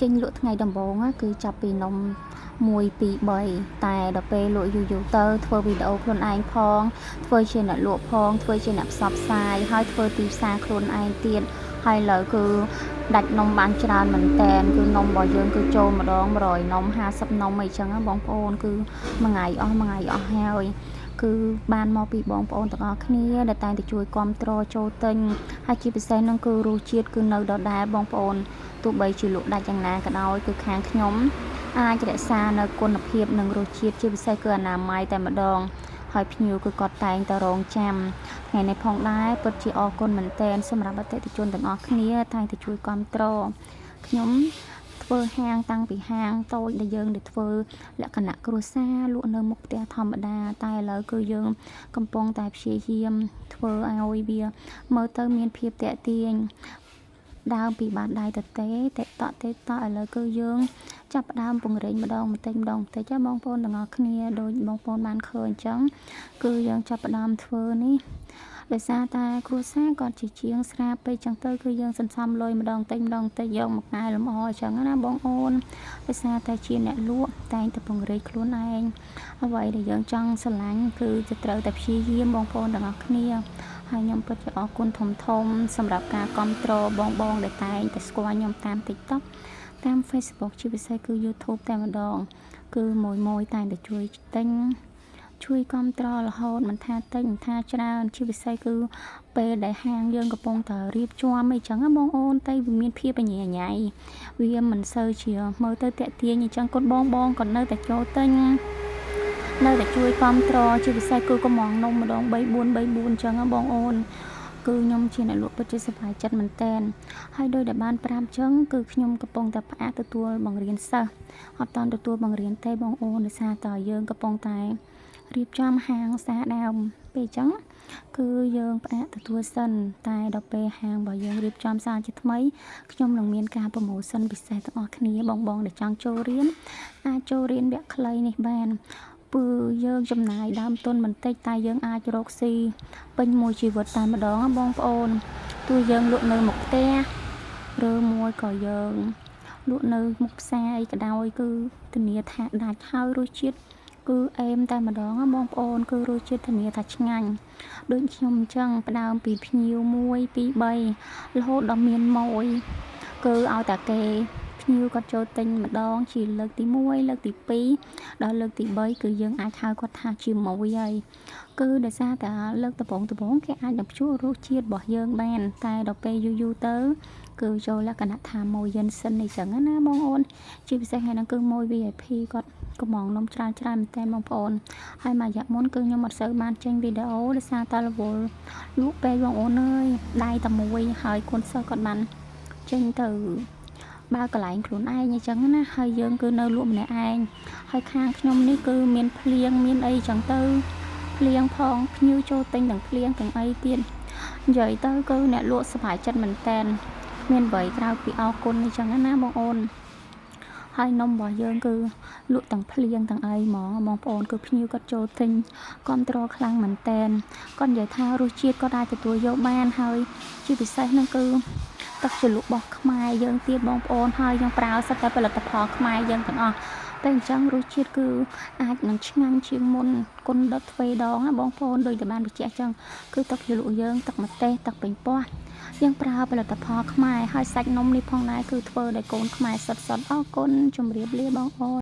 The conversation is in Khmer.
ចេញលក់ថ្ងៃដំបូងគឺចាប់ពីនំ1 2 3តែដល់ពេលលក់យូរៗទៅធ្វើវីដេអូខ្លួនឯងផងធ្វើជាអ្នកលក់ផងធ្វើជាអ្នកផ្សព្វផ្សាយហើយធ្វើទីផ្សារខ្លួនឯងទៀតហើយឥឡូវគឺដាច់នំបានច្រើនមែនតែនគឺនំរបស់យើងគឺចូលម្ដង100នំ50នំអីចឹងបងប្អូនគឺមួយថ្ងៃអស់ហើយគឺបានមកពីបងប្អូនទាំងអស់គ្នាដែលតែងតែជួយគាំទ្រចូលទិញហើយជាពិសេសហ្នឹងគឺរសជាតិគឺនៅដដែលបងប្អូនទោះបីជាលក់ដាច់យ៉ាងណាក៏ដោយគឺខាងខ្ញុំអាចរក្សានៅគុណភាពនិងរសជាតិជាពិសេសគឺអនាម័យតែម្ដងហើយភ្ញៀវគឺគាត់តែងតែរងចាំថ្ងៃនេះផងដែរពិតជាអរគុណមែនទែនសម្រាប់អតិថិជនទាំងអស់គ្នាតែងតែជួយគាំទ្រខ្ញុំធ្វើហាងតាំងពីហាងតូចដែលយើងដែលធ្វើលក្ខណៈគ្រួសារលក់នៅមុខផ្ទះធម្មតាតែឥឡូវគឺយើងកំពុងតែព្យាយាមធ្វើឲ្យវាមើលទៅមានភាពតាក់ទាញដើមពីបាតដៃតទេឥឡូវគឺយើងចាប់ផ្ដើមពង្រឹងម្ដងបន្តិចចាបងប្អូនទាំងអស់គ្នាដូចបងប្អូនបានឃើញអញ្ចឹងគឺយើងចាប់ផ្ដើមធ្វើនេះដោយសារតែគ្រួសារគាត់ជាជាងស្រាប់ពេកចឹងទៅគឺយើងសន្សំលុយម្ដងតិចយកមកកែលម្អអញ្ចឹងណាបងអូនដោយសារតែជាអ្នកលក់តែងតែពង្រីកខ្លួនឯងអ្វីដែលយើងចង់ស្រឡាញ់គឺจะត្រូវតែព្យាយាមបងប្អូនទាំងអស់គ្នាហើយខ្ញុំពិតជាអរគុណធំសម្រាប់ការគាំទ្របងដែលតែងតែស្គាល់ខ្ញុំតាម TikTok តាម Facebook ជាពិសេសគឺ YouTube តែម្ដងគឺមួយតែងតែជួយទិញជួយគាំទ្ររហូតមិនថាតិចមិនថាច្រើនជាពិសេសគឺពេលដែលហាងយើងកំពុងតែរៀបចំអីចឹងណាបងអូនតែវាមានភាពញ៉ៃវាមិនសូវជាមើលទៅតាក់ទាញអញ្ចឹងគាត់បងគាត់នៅតែចូលទិញនៅតែជួយគាំទ្រជាពិសេសគឺកំងនំម្ដង3 4អញ្ចឹងណាបងអូនគឺខ្ញុំជាអ្នកលក់ពិតជាសប្បាយចិត្តមែនតែនហើយដោយដែលបានប្រាប់អញ្ចឹងគឺខ្ញុំកំពុងតែផ្អាកទទួលបង្រៀនសិស្សអត់តាន់ទទួលបង្រៀនទេបងអូនដោយសារតែយើងកំពុងតែរៀបចំហាងសាដើមពេលអញ្ចឹងគឺយើងផ្អាកទទួលសិនតែដល់ពេលហាងរបស់យើងរៀបចំសាជាថ្មីខ្ញុំនឹងមានការប្រម៉ូសិនពិសេសទាំងអស់គ្នាបងដែលចង់ចូលរៀនអាចចូលរៀនវគ្គខ្លីនេះបានគឺយើងចំណាយដើមទុនបន្តិចតែយើងអាចរកស៊ីពេញមួយជីវិតតែម្ដងបងប្អូនទោះយើងលក់នៅមុខផ្ទះឬមួយក៏យើងលក់នៅមុខផ្សារអីក៏ដោយគឺធានាថាដាច់ហើយរសជាតិគឺអែមតែម្ដងបងប្អូនគឺរសជាតិធានាថាឆ្ងាញ់ដូចខ្ញុំអញ្ចឹងផ្ដើមពីភ្ញៀវ1 2 3រហូតដល់មានម៉ួយគឺឲ្យតែគេភ្ញៀវគាត់ចូលទិញម្ដងជាលើកទី1លើកទី2ដល់លើកទី3គឺយើងអាចហៅគាត់ថាជាម៉ួយហើយគឺដោយសារតែលើកដំបូងគេអាចនឹងភ្ជួររសជាតិរបស់យើងបានតែដល់ពេលយូរទៅគឺចូលលក្ខណៈថាម៉ួយយិនសិនអីចឹងណាបងអូនជាពិសេសថ្ងៃហ្នឹងគឺម៉ួយ VIP គាត់កំងនំច្រើនមែនតើបងប្អូនហើយមួយរយៈមុនគឺខ្ញុំអត់សូវបានចេញវីដេអូដោយសារតែរវល់លក់ពេកបងអូនអើយដៃតែមួយហើយគុណសិស្សគាត់បានចេញទៅបើកន្លែងខ្លួនឯងអញ្ចឹងណាហើយយើងគឺនៅលក់ម្នាក់ឯងហើយខាងខ្ញុំនេះគឺមានភ្លៀងមានអីចឹងទៅភ្លៀងផងភ្ញៀវចូលទិញទាំងភ្លៀងទាំងអីទៀតនិយាយទៅគឺអ្នកលក់សប្បាយចិត្តមែនតែនមានអ្វីក្រៅពីអរគុណអញ្ចឹងណាបងអូនហើយនំរបស់យើងគឺលក់ទាំងភ្លៀងទាំងអីហ្មងបងប្អូនគឺភ្ញៀវគាត់ចូលទិញគាំទ្រខ្លាំងមែនតែនគាត់និយាយថារសជាតិគាត់អាចទទួលយកបានហើយជាពិសេសហ្នឹងគឺទឹកជ្រលក់របស់ខ្មែរយើងទៀតបងប្អូនហើយយើងប្រើសិតតែផលិតផលខ្មែរយើងទាំងអស់តែអញ្ចឹងរសជាតិគឺអាចនឹងឆ្ងាញ់ជាងមុនគុណដុតទ្វេដងណាបងប្អូនដូចតែបានបញ្ជាក់អញ្ចឹងគឺទឹកជ្រលក់យើងទឹកម្ទេសទឹកប៉េងប៉ោះយើងប្រើផលិតផលខ្មែរហើយសាច់នំនេះផងដែរគឺធ្វើដោយកូនខ្មែរសុទ្ធអរគុណជម្រាបលាបងប្អូន